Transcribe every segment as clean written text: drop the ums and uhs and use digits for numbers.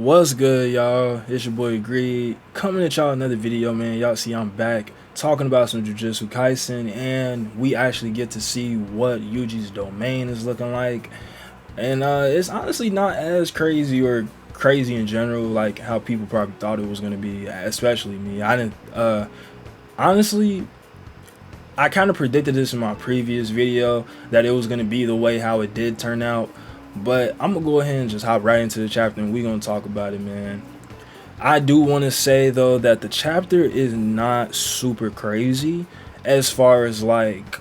What's good, y'all? It's your boy Greed coming at y'all another video, man. Y'all see I'm back talking about some Jujutsu Kaisen, and we actually get to see what Yuji's domain is looking like. And it's honestly not as crazy or crazy in general, like how people probably thought it was gonna be, especially me. I didn't honestly I kind of predicted this in my previous video that it was gonna be the way how it did turn out. But I'm gonna go ahead and just hop right into the chapter and we're gonna talk about it, man. I do want to say though that the chapter is not super crazy as far as like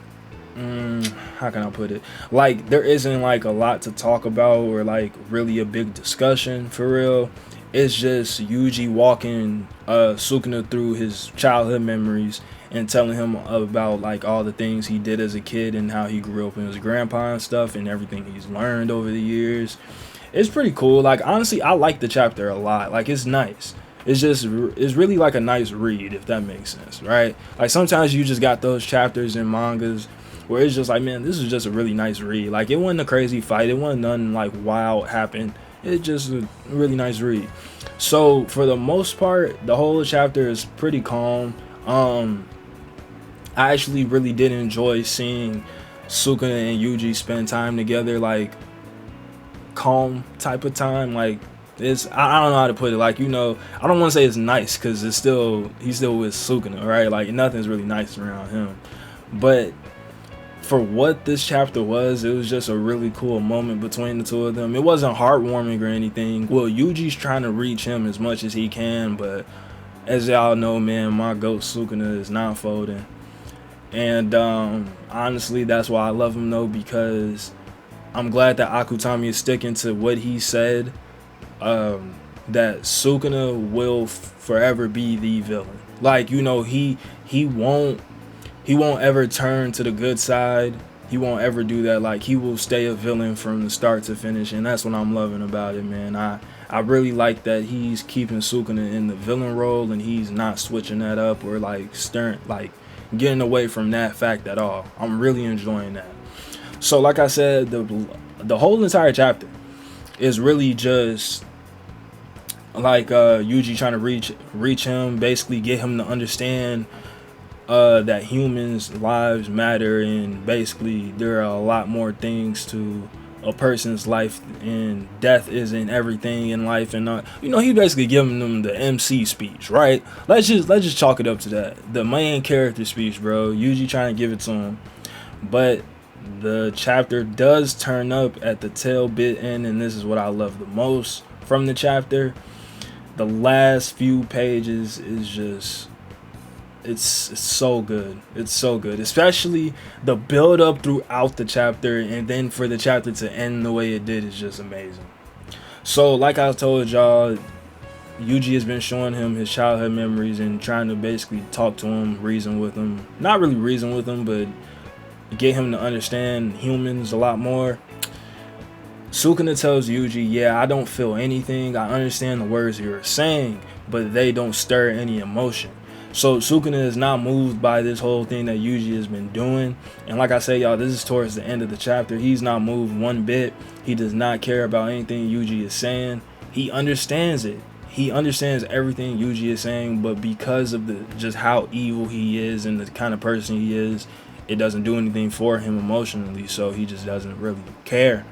how can I put it? Like there isn't like a lot to talk about or like really a big discussion for real. It's just Yuji walking Sukuna through his childhood memories and telling him about like all the things he did as a kid and how he grew up with his grandpa and stuff and everything he's learned over the years. It's pretty cool. Like honestly, I like the chapter a lot. Like it's nice. It's really like a nice read, if that makes sense, right? Like sometimes you just got those chapters in mangas where it's just like, man, this is just a really nice read. Like it wasn't a crazy fight. It wasn't nothing like wild happened. It's just a really nice read. So for the most part, the whole chapter is pretty calm. I actually really did enjoy seeing Sukuna and Yuji spend time together, like calm type of time. Like it's I don't know how to put it. Like, you know, I don't want to say it's nice because he's still with Sukuna, right? Like nothing's really nice around him. But for what this chapter was, it was just a really cool moment between the two of them. It wasn't heartwarming or anything. Well, Yuji's trying to reach him as much as he can, but as y'all know, man, my goat Sukuna is not folding. And honestly, that's why I love him though, because I'm glad that Akutami is sticking to what he said, that Sukuna will forever be the villain. Like, you know, he won't ever turn to the good side. He won't ever do that. Like, he will stay a villain from the start to finish, and that's what I'm loving about it, man. I really like that he's keeping Sukuna in the villain role and he's not switching that up or like getting away from that fact at all. I'm really enjoying that. So like I said, the whole entire chapter is really just like Yuji trying to reach him, basically get him to understand that humans' lives matter, and basically there are a lot more things to a person's life, and death isn't everything in life. And you know, he basically giving them the MC speech, right? Let's just chalk it up to that, the main character speech, bro. Yuji trying to give it to him, but the chapter does turn up at the tail bit end, and this is what I love the most from the chapter. The last few pages is just it's so good. It's so good, especially the build up throughout the chapter, and then for the chapter to end the way it did is just amazing. So like I told y'all, Yuji has been showing him his childhood memories and trying to basically talk to him, reason with him. Not really reason with him, but get him to understand humans a lot more. Sukuna tells Yuji, yeah, I don't feel anything. I understand the words you're saying, but they don't stir any emotion. So Sukuna is not moved by this whole thing that Yuji has been doing. And like I say, y'all, this is towards the end of the chapter. He's not moved one bit. He does not care about anything Yuji is saying. He understands it. He understands everything Yuji is saying, but because of just how evil he is and the kind of person he is, it doesn't do anything for him emotionally, so he just doesn't really care.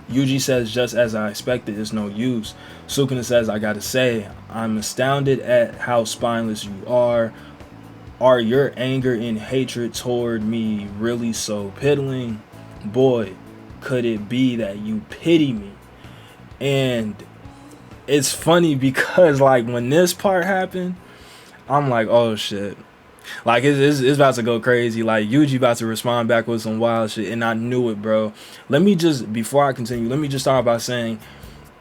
Yuji says, just as I expected, it's no use. Sukuna says, I gotta say, I'm astounded at how spineless you are. Are your anger and hatred toward me really so piddling? Boy, could it be that you pity me? And it's funny because like when this part happened, I'm like, oh shit. Like it's about to go crazy. Like Yuji about to respond back with some wild shit, and I knew it, bro. Let me just, before I continue, let me just start by saying,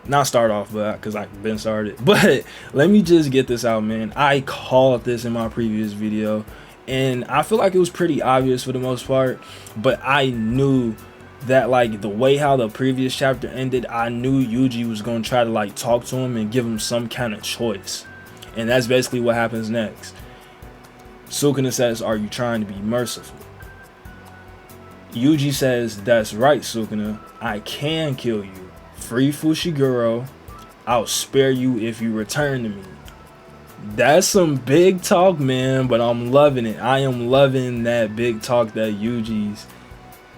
not start off, but because I've been started. But let me just get this out, man. I called this in my previous video, and I feel like it was pretty obvious for the most part. But I knew that like the way how the previous chapter ended, I knew Yuji was gonna try to like talk to him and give him some kind of choice, and that's basically what happens next. Sukuna says, are you trying to be merciful? Yuji says, that's right, Sukuna. I can kill you free Fushiguro. I'll spare you if you return to me. That's some big talk, man, but I'm loving it. I am loving that big talk that Yuji's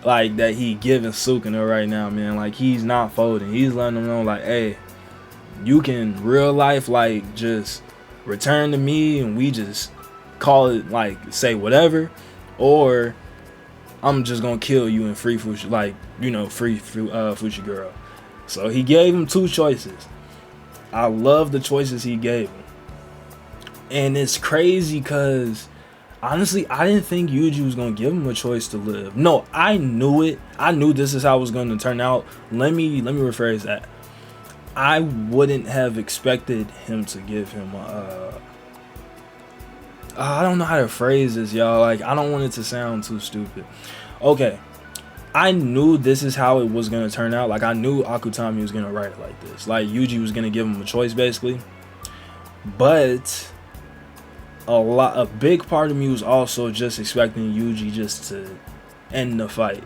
like that he giving Sukuna right now, man. Like, he's not folding. He's letting them know, like, hey, you can real life like just return to me and we just call it like say whatever, or I'm just gonna kill you and free Fushi, like, you know, free Fushiguro. So he gave him two choices. I love the choices he gave him. And it's crazy because honestly, I didn't think Yuji was gonna give him a choice to live. No, I knew it. I knew this is how it was gonna turn out. Let me rephrase that. I wouldn't have expected him to give him I don't know how to phrase this, y'all. Like, I don't want it to sound too stupid. Okay, I knew this is how it was gonna turn out. Like, I knew Akutami was gonna write it like this. Like, Yuji was gonna give him a choice, basically. But a big part of me was also just expecting Yuji just to end the fight.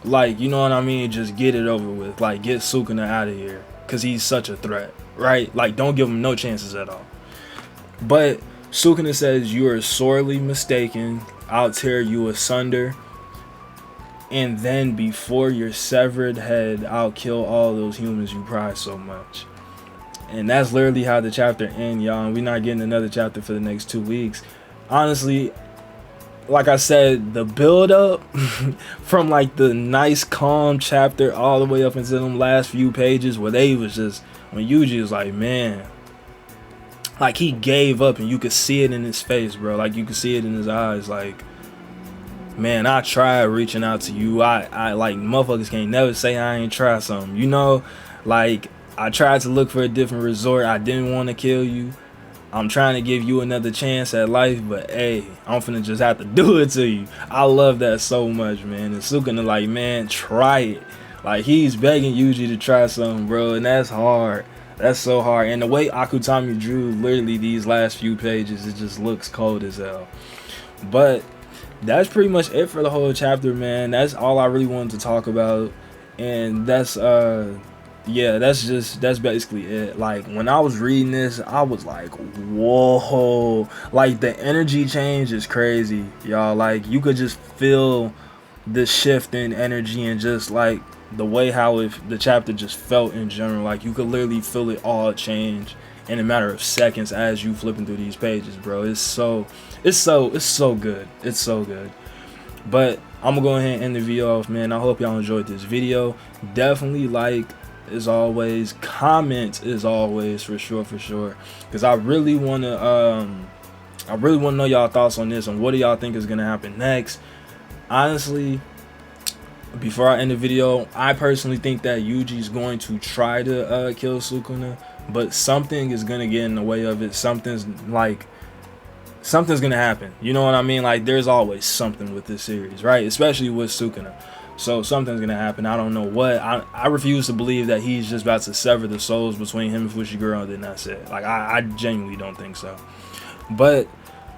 Like, you know what I mean? Just get it over with. Like, get Sukuna out of here, because he's such a threat, right? Like, don't give him no chances at all. But Sukuna says, you are sorely mistaken. I'll tear you asunder. And then before your severed head, I'll kill all those humans you prize so much. And that's literally how the chapter ends, y'all. And we're not getting another chapter for the next 2 weeks. Honestly, like I said, the build up from like the nice calm chapter all the way up into them last few pages where they was just, when Yuji was like, man, like he gave up and you could see it in his face, bro. Like you could see it in his eyes. Like, man, I tried reaching out to you. I like, motherfuckers can't never say I ain't tried something, you know? Like, I tried to look for a different resort. I didn't want to kill you. I'm trying to give you another chance at life, but hey, I'm finna just have to do it to you. I love that so much, man. And Sukuna like, man, try it. Like, he's begging Yuji to try something, bro, and that's hard. That's so hard. And the way Akutami drew literally these last few pages, it just looks cold as hell. But that's pretty much it for the whole chapter, man. That's all I really wanted to talk about. And that's yeah, that's basically it. Like, when I was reading this, I was like, whoa, like the energy change is crazy, y'all. Like, you could just feel the shift in energy and just like the way how the chapter just felt in general. Like, you could literally feel it all change in a matter of seconds as you flipping through these pages, bro. It's so good. It's so good. But I'm gonna go ahead and end the video off, man. I hope y'all enjoyed this video. Definitely like, as always, comment as always, for sure, because I really want to know y'all thoughts on this and what do y'all think is gonna happen next. Honestly, before I end the video, I personally think that Yuji is going to try to kill Sukuna, but something is gonna get in the way of it. Something's gonna happen, you know what I mean? Like, there's always something with this series, right? Especially with Sukuna. So something's gonna happen. I don't know what. I refuse to believe that he's just about to sever the souls between him and Fushiguro and then that's it. Like, I genuinely don't think so. But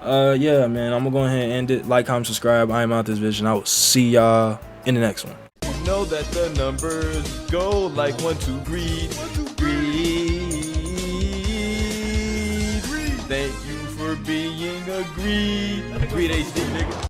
yeah, man, I'm gonna go ahead and end it. Like, comment, subscribe. I am out this vision. I will see y'all in the next one. Know that the numbers go like 1, 2, greed. Thank you for being agreed. Greed HD, nigga.